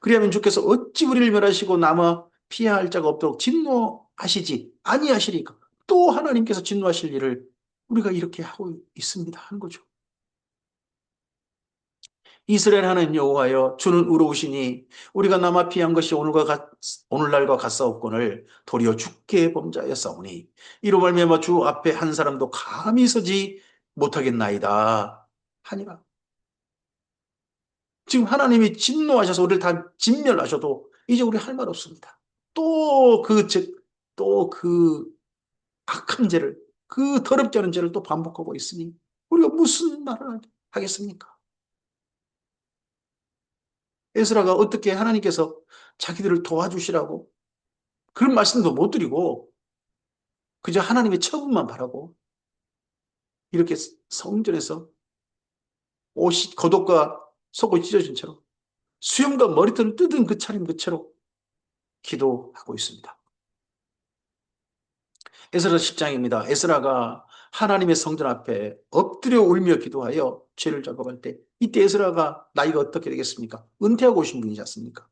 그리하면 주께서 어찌 우리를 멸하시고 남아 피해야 할 자가 없도록 진노하시지 아니하시리까? 또 하나님께서 진노하실 일을 우리가 이렇게 하고 있습니다 하는 거죠. 이스라엘 하나님 여호와여 주는 의로우시니 우리가 남아 피한 것이 오늘날과 같사옵거늘 도리어 주께 범죄하였사오니 이로 말미암아 주 앞에 한 사람도 감히 서지 못하겠나이다 하니라. 지금 하나님이 진노하셔서 우리를 다 진멸하셔도 이제 우리 할 말 없습니다. 또 그 악한 죄를, 그 더럽지 않은 죄를 또 반복하고 있으니 우리가 무슨 말을 하겠습니까? 에스라가 어떻게 하나님께서 자기들을 도와주시라고 그런 말씀도 못 드리고 그저 하나님의 처분만 바라고 이렇게 성전에서 옷이 겉옷과 속옷이 찢어진 채로 수염과 머리털을 뜯은 그 차림 그 채로 기도하고 있습니다. 에스라 10장입니다. 에스라가 하나님의 성전 앞에 엎드려 울며 기도하여 죄를 잡아갈 때 이때 에스라가 나이가 어떻게 되겠습니까? 은퇴하고 오신 분이지 않습니까?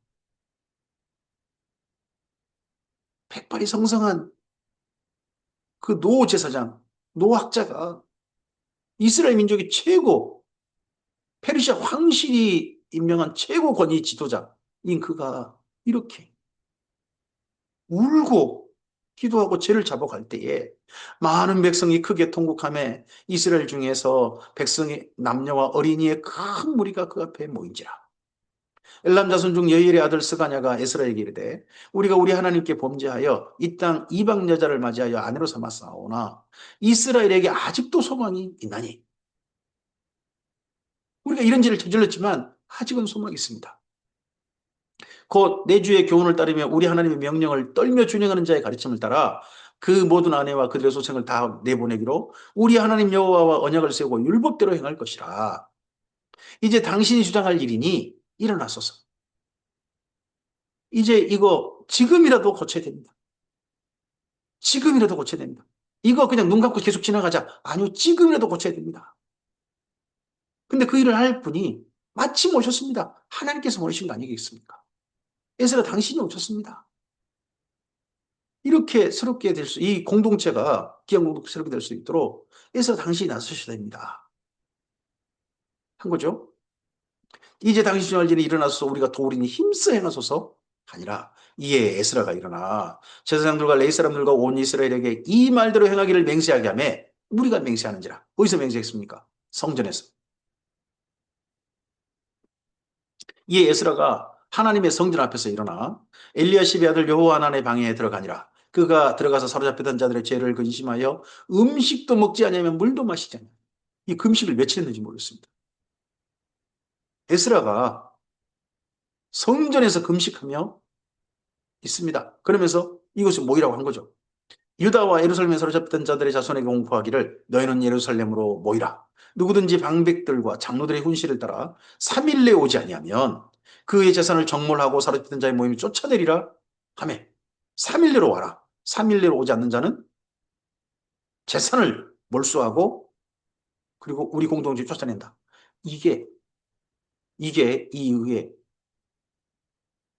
백발이 성성한 그 노 제사장, 노 학자가 이스라엘 민족의 최고 페르시아 황실이 임명한 최고 권위 지도자인 그가 이렇게 울고 기도하고 죄를 잡아갈 때에 많은 백성이 크게 통곡하며 이스라엘 중에서 백성의 남녀와 어린이의 큰 무리가 그 앞에 모인지라. 엘람 자손 중 여일의 아들 스가냐가 에스라에게 이르되 우리가 우리 하나님께 범죄하여 이 땅 이방 여자를 맞이하여 아내로 삼았사오나 이스라엘에게 아직도 소망이 있나니 우리가 이런 죄를 저질렀지만 아직은 소망이 있습니다. 곧 내 주의 교훈을 따르며 우리 하나님의 명령을 떨며 준행하는 자의 가르침을 따라 그 모든 아내와 그들의 소생을 다 내보내기로 우리 하나님 여호와와 언약을 세우고 율법대로 행할 것이라. 이제 당신이 주장할 일이니 일어나소서. 이제 이거 지금이라도 고쳐야 됩니다. 지금이라도 고쳐야 됩니다. 이거 그냥 눈 감고 계속 지나가자. 아니요, 지금이라도 고쳐야 됩니다. 근데 그 일을 할 분이 마침 오셨습니다. 하나님께서 보내신 거 아니겠습니까? 에스라 당신이 오셨습니다. 이렇게 새롭게 될 수, 이 공동체가, 기업 공동체가 새롭게 될 수 있도록 에스라 당신이 나서셔야 됩니다. 한 거죠. 이제 당신 주할 일이 일어나서 우리가 도우리니 힘써 행하소서 아니라 이에 에스라가 일어나 제사장들과 레위 사람들과 온 이스라엘에게 이 말대로 행하기를 맹세하게 하며 우리가 맹세하는지라. 어디서 맹세했습니까? 성전에서. 이에 에스라가 하나님의 성전 앞에서 일어나 엘리야십의 아들 여호하난의 방에 들어가니라. 그가 들어가서 사로잡히던 자들의 죄를 근심하여 음식도 먹지 않으면 물도 마시지 않냐. 이 금식을 며칠 했는지 모르겠습니다. 에스라가 성전에서 금식하며 있습니다. 그러면서 이것이 모이라고 한 거죠. 유다와 예루살렘에 사로잡혔던 자들의 자손에게 공포하기를 너희는 예루살렘으로 모이라. 누구든지 방백들과 장로들의 훈시를 따라 3일 내에 오지 아니하면 그의 재산을 정몰하고 사로잡혔던 자의 모임이 쫓아내리라 하며 3일 내로 와라. 3일 내로 오지 않는 자는 재산을 몰수하고 그리고 우리 공동체 쫓아낸다. 이게 이후에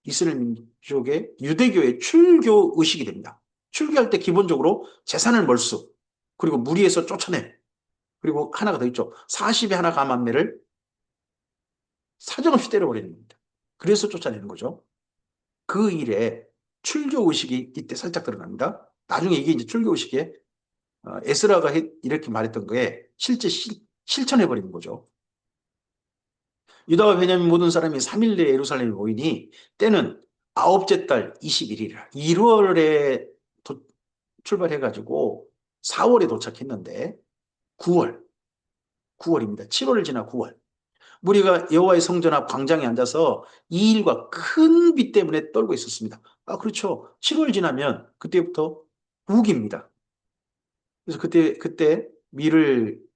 이스라엘 민족의 유대교의 출교 의식이 됩니다. 출교할 때 기본적으로 재산을 몰수, 그리고 무리에서 쫓아내, 그리고 하나가 더 있죠. 40에 하나 감한매를 사정없이 때려버리는 겁니다. 그래서 쫓아내는 거죠. 그 일에 출교 의식이 이때 살짝 드러납니다. 나중에 이게 이제 출교 의식에 에스라가 이렇게 말했던 거에 실제 실천해버리는 거죠. 유다와 베냐민 모든 사람이 3일 내에 예루살렘에 모이니 때는 아홉째 달 21일이라. 1월에 출발해가지고 4월에 도착했는데 9월입니다. 7월을 지나 9월. 무리가 여호와의 성전 앞 광장에 앉아서 이 일과 큰 비 때문에 떨고 있었습니다. 아, 그렇죠. 7월 지나면 그때부터 우기입니다. 그래서 그때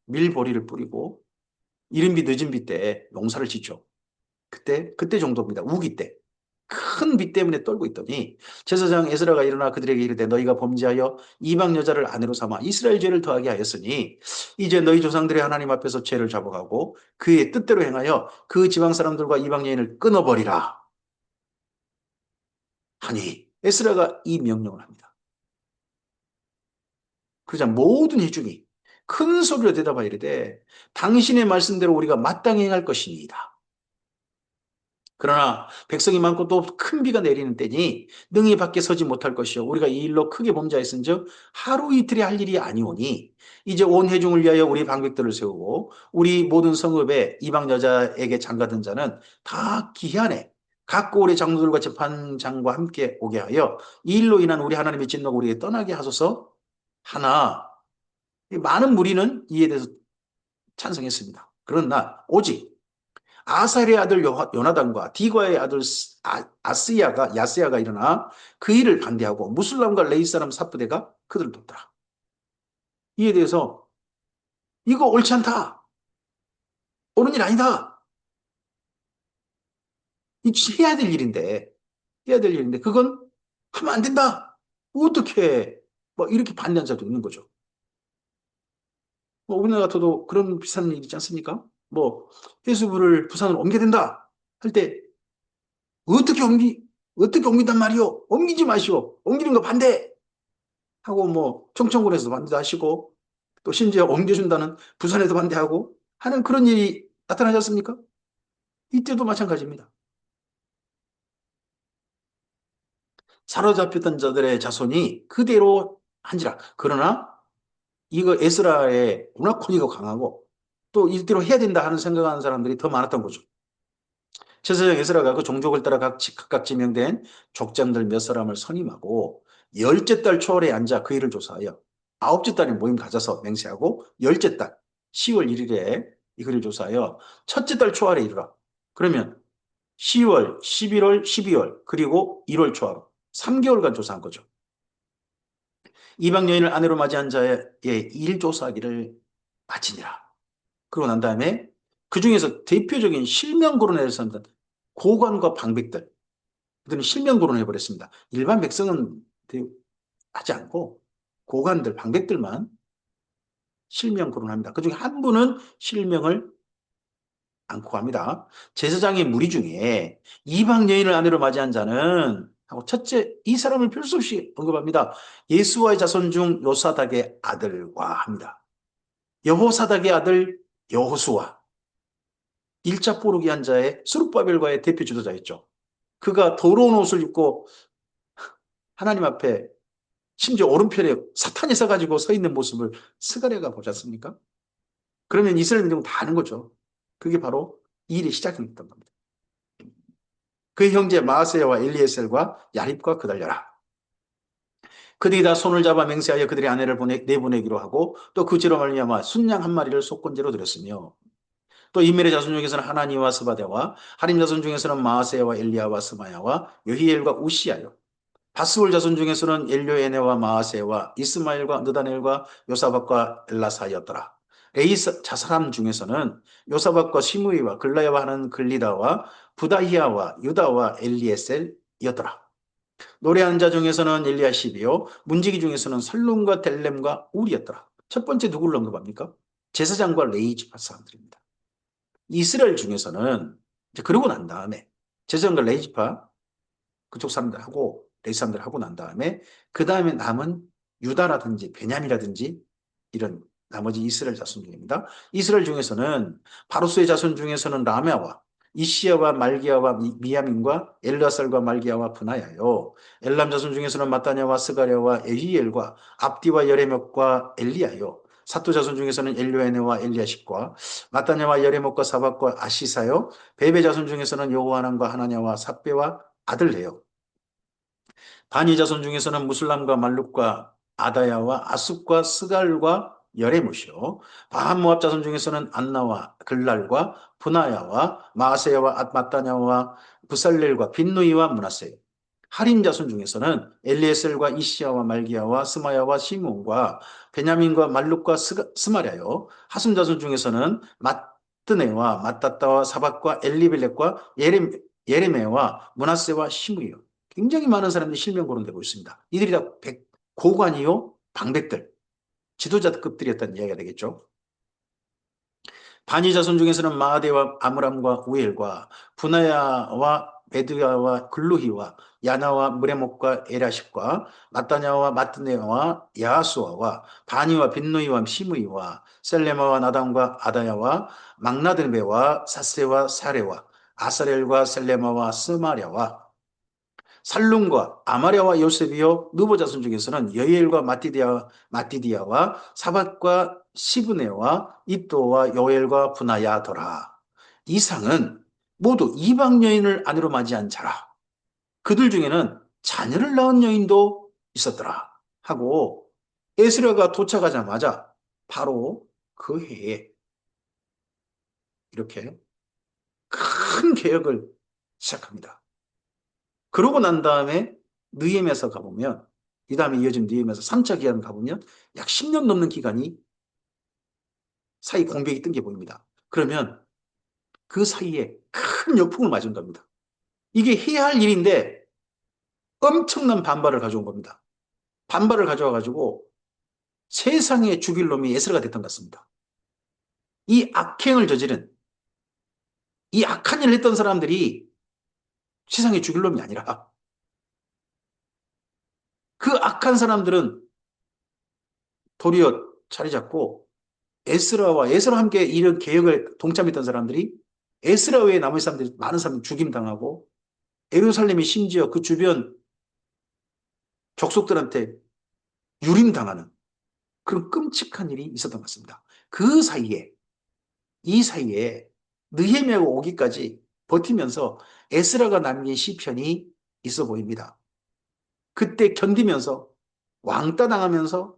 밀보리를 뿌리고 이른 비 늦은 비 때 농사를 짓죠. 그때 정도입니다. 우기 때. 큰 비 때문에 떨고 있더니 제사장 에스라가 일어나 그들에게 이르되 너희가 범죄하여 이방 여자를 아내로 삼아 이스라엘 죄를 더하게 하였으니 이제 너희 조상들의 하나님 앞에서 죄를 잡아가고 그의 뜻대로 행하여 그 지방 사람들과 이방 여인을 끊어버리라 하니 에스라가 이 명령을 합니다. 그러자 모든 회중이 큰 소리로 대답하여 이르되 당신의 말씀대로 우리가 마땅히 행할 것이니이다. 그러나 백성이 많고 또 큰 비가 내리는 때니 능히 밖에 서지 못할 것이요 우리가 이 일로 크게 범죄하였은즉 하루 이틀에 할 일이 아니오니 이제 온 회중을 위하여 우리 방백들을 세우고 우리 모든 성읍에 이방 여자에게 장가든 자는 다 기한에 각 고을의 장로들과 재판장과 함께 오게 하여 이 일로 인한 우리 하나님의 진노가 우리에게 떠나게 하소서 하나 많은 무리는 이에 대해서 찬성했습니다. 그러나 오직 아살의 아들 요나단과 디과의 아들 야스야가 일어나 그 일을 반대하고 무슬람과 레위 사람 삽부대가 그들을 돕더라. 이에 대해서 이거 옳지 않다. 옳은 일 아니다. 이 해야 될 일인데 그건 하면 안 된다. 어떻게 뭐 이렇게 반대하는 자도 있는 거죠. 뭐 우리나라 같아도 그런 비슷한 일 있지 않습니까? 뭐 해수부를 부산으로 옮겨야 된다 할 때 어떻게 옮긴단 말이오? 옮기지 마시오. 옮기는 거 반대! 하고 뭐 청천군에서도 반대하시고 또 심지어 옮겨준다는 부산에도 반대하고 하는 그런 일이 나타나지 않습니까? 이때도 마찬가지입니다. 사로잡혔던 자들의 자손이 그대로 한지라. 그러나 이거 에스라의 문화권위가 강하고 또 이대로 해야 된다 하는 생각하는 사람들이 더 많았던 거죠. 제사장 에스라가 그 종족을 따라 각각 지명된 족장들 몇 사람을 선임하고 열째 달 초월에 앉아 그 일을 조사하여 아홉째 달에 모임 가져서 맹세하고 열째 달 10월 1일에 이 글을 조사하여 첫째 달 초월에 이르라. 그러면 10월, 11월, 12월 그리고 1월 초하루 3개월간 조사한 거죠. 이방 여인을 아내로 맞이한 자의 일 조사하기를 마치니라. 그러고 난 다음에 그 중에서 대표적인 실명 거론을 했었던 고관과 방백들, 그들은 실명 거론해 버렸습니다. 일반 백성은 하지 않고 고관들, 방백들만 실명 거론합니다. 그 중에 한 분은 실명을 않고 갑니다. 제사장의 무리 중에 이방 여인을 아내로 맞이한 자는 하고 첫째 이 사람을 별 수 없이 언급합니다. 예수와의 자손 중 요사닥의 아들과 합니다. 여호사닥의 아들 여호수아, 일자 뽀르기 한 자의 스룹바벨과의 대표 지도자였죠. 그가 더러운 옷을 입고 하나님 앞에 심지어 오른편에 사탄이 서가지고 서 있는 모습을 스가랴가 보지 않습니까? 그러면 이스라엘 민족은 다 아는 거죠. 그게 바로 이 일이 시작했던 겁니다. 그의 형제 마아세야와 엘리에셀과 야립과 그달려라. 그들이 다 손을 잡아 맹세하여 그들의 아내를 내보내기로 하고 또 그 죄로 말미암아 순양 한 마리를 속건제로 드렸으며 또 이멜의 자손 중에서는 하나니와 스바데와 하림 자손 중에서는 마아세야와 엘리야와 스마야와 여히엘과 우시야요. 바스올 자손 중에서는 엘료에네와 마아세와 이스마엘과 느다넬과 요사박과 엘라사였더라. 레이 자사람 중에서는 요사박과 시므이와 글라야와 하는 글리다와 부다히야와 유다와 엘리에셀이었더라. 노래하는 자 중에서는 엘리야십이요 문지기 중에서는 살룸과 델렘과 울이었더라. 첫 번째 누구를 언급합니까? 제사장과 레이 지파 사람들입니다. 이스라엘 중에서는 이제 그러고 난 다음에 제사장과 레이 지파 그쪽 사람들하고 레위 사람들 하고 난 다음에 그 다음에 남은 유다라든지 베냐민이라든지 이런 나머지 이스라엘 자손 중입니다. 이스라엘 중에서는 바로스의 자손 중에서는 라메와 이시야와 말기야와 미야민과 엘라살과 말기야와 분하야요. 엘람 자손 중에서는 마따냐와 스가랴와 에히엘과 압디와 여레목과 엘리야요. 사또 자손 중에서는 엘료에네와 엘리야십과 마따냐와 여레목과 사박과 아시사요. 베베 자손 중에서는 여호하난과 하나냐와 삽베와 아들레요. 바니 자손 중에서는 무슬람과 말룩과 아다야와 아숲과 스갈과 여레무시요. 바한 모압 자손 중에서는 안나와 글랄과 분하야와 마세야와 앗마따냐와 부살렐과 빈누이와 문하세. 하림 자손 중에서는 엘리에셀과 이시야와 말기야와 스마야와 시몬과 베냐민과 말룩과 스마랴요. 하숨 자손 중에서는 마뜨네와 마따따와 사박과 엘리벨렉과 예레메와 문하세와 시므요. 굉장히 많은 사람들이 실명 거론되고 있습니다. 이들이 다 고관이요, 방백들, 지도자급들이었다는 이야기가 되겠죠. 바니 자손 중에서는 마아데와 아므람과 우엘과 분하야와 베드야와 글루히와 야나와 무레목과 에라십과 마따냐와 마뜨네와 야하수아와 바니와 빈누이와 시므이와 셀레마와 나담과 아다야와 막나드베와 사세와 사레와 아사렐과 셀레마와 스마랴와 살룸과 아마랴와 요셉이요 느보 자손 중에서는 여이엘과 마티디아와 사밧과 시브네와 입도와 요엘과 분하야더라. 이상은 모두 이방 여인을 아내로 맞이한 자라. 그들 중에는 자녀를 낳은 여인도 있었더라. 하고 에스라가 도착하자마자 바로 그 해에 이렇게 큰 개혁을 시작합니다. 그러고 난 다음에 느헤미야서 가보면 이 다음에 이어진 느헤미야서 3차 기간 가보면 약 10년 넘는 기간이 사이 공백이 뜬 게 보입니다. 그러면 그 사이에 큰 역풍을 맞은 겁니다. 이게 해야 할 일인데 엄청난 반발을 가져온 겁니다. 반발을 가져와가지고 세상에 죽일 놈이 에스라가 됐던 것 같습니다. 이 악행을 저지른 이 악한 일을 했던 사람들이 세상에 죽일 놈이 아니라 그 악한 사람들은 도리어 자리 잡고 에스라와 함께 이런 개혁을 동참했던 사람들이 에스라 외에 나머지 사람들이 많은 사람들이 죽임당하고 예루살렘이 심지어 그 주변 족속들한테 유림당하는 그런 끔찍한 일이 있었던 것 같습니다. 그 사이에 이 사이에 느헤미야가 오기까지 버티면서 에스라가 남긴 시편이 있어 보입니다. 그때 견디면서 왕따 당하면서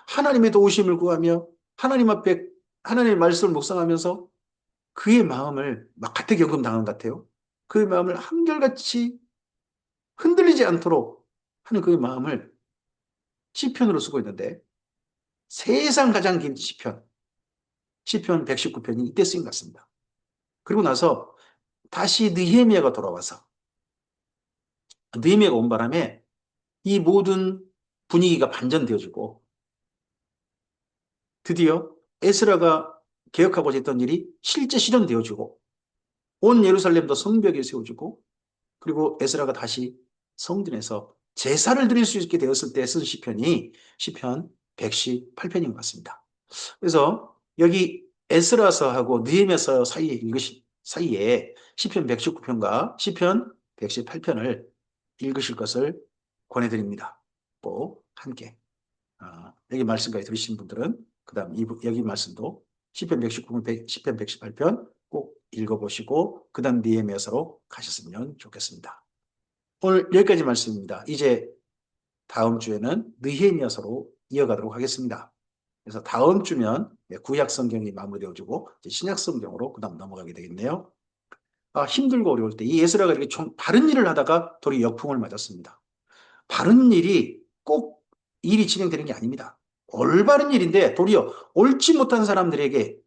하나님의 도우심을 구하며 하나님 앞에 하나님의 말씀을 묵상하면서 그의 마음을 막 가택연금 당한 것 같아요. 그의 마음을 한결같이 흔들리지 않도록 하는 그의 마음을 시편으로 쓰고 있는데 세상 가장 긴 시편, 시편 119편이 이때 쓰인 것 같습니다. 그리고 나서 다시 느헤미야가 돌아와서 느헤미야가 온 바람에 이 모든 분위기가 반전되어지고 드디어 에스라가 개혁하고자 했던 일이 실제 실현되어지고 온 예루살렘도 성벽이 세워지고 그리고 에스라가 다시 성전에서 제사를 드릴 수 있게 되었을 때 쓴 시편이 시편 118편인 것 같습니다. 그래서 여기 에스라서하고 느헤미야서 사이에 시편 119편과 시편 118편을 읽으실 것을 권해드립니다. 꼭 함께 여기 말씀까지 들으신 분들은 그다음 여기 말씀도 시편 119편, 시편 118편 꼭 읽어보시고 그다음 느헤미야서로 가셨으면 좋겠습니다. 오늘 여기까지 말씀입니다. 이제 다음 주에는 느헤미야서로 이어가도록 하겠습니다. 그래서 다음 주면 구약 성경이 마무리되어지고 신약 성경으로 그다음 넘어가게 되겠네요. 힘들고 어려울 때 이 에스라가 이렇게 좀 바른 일을 하다가 도리 역풍을 맞았습니다. 바른 일이 꼭 일이 진행되는 게 아닙니다. 올바른 일인데 도리어 옳지 못한 사람들에게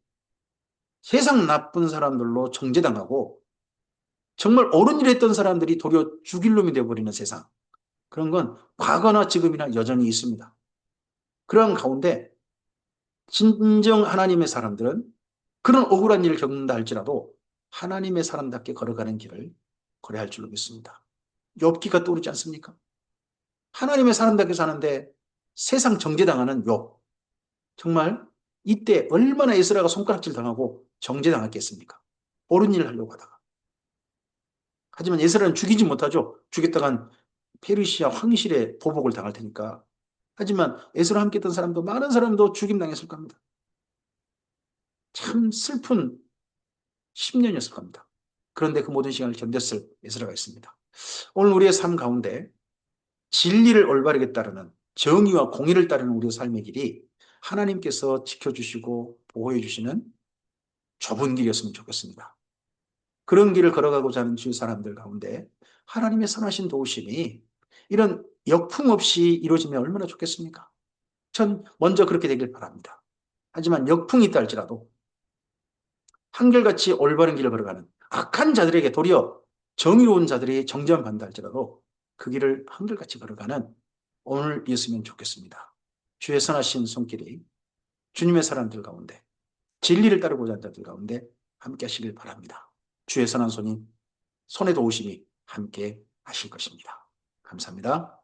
세상 나쁜 사람들로 정죄당하고 정말 옳은 일 했던 사람들이 도리어 죽일 놈이 되어버리는 세상. 그런 건 과거나 지금이나 여전히 있습니다. 그런 가운데 진정 하나님의 사람들은 그런 억울한 일을 겪는다 할지라도 하나님의 사람답게 걸어가는 길을 걸어야 할 줄로 믿습니다. 욥기가 떠오르지 않습니까? 하나님의 사람답게 사는데 세상 정죄당하는 욥. 정말 이때 얼마나 에스라가 손가락질 당하고 정죄당했겠습니까? 옳은 일을 하려고 하다가. 하지만 에스라는 죽이지 못하죠. 죽였다간 페르시아 황실의 보복을 당할 테니까. 하지만 에스라 함께 했던 사람도 많은 사람도 죽임당했을 겁니다. 참 슬픈 10년이었을 겁니다. 그런데 그 모든 시간을 견뎠을 에스라가 있습니다. 오늘 우리의 삶 가운데 진리를 올바르게 따르는 정의와 공의를 따르는 우리의 삶의 길이 하나님께서 지켜주시고 보호해 주시는 좁은 길이었으면 좋겠습니다. 그런 길을 걸어가고자 하는 주위 사람들 가운데 하나님의 선하신 도우심이 이런 역풍 없이 이루어지면 얼마나 좋겠습니까? 전 먼저 그렇게 되길 바랍니다. 하지만 역풍이 있다 할지라도 한결같이 올바른 길을 걸어가는 악한 자들에게 도리어 정의로운 자들이 정죄만 받는다 할지라도 그 길을 한결같이 걸어가는 오늘이었으면 좋겠습니다. 주의 선하신 손길이 주님의 사람들 가운데 진리를 따르고자 하는 자들 가운데 함께 하시길 바랍니다. 주의 선한 손이 손에 도우심이 함께 하실 것입니다. 감사합니다.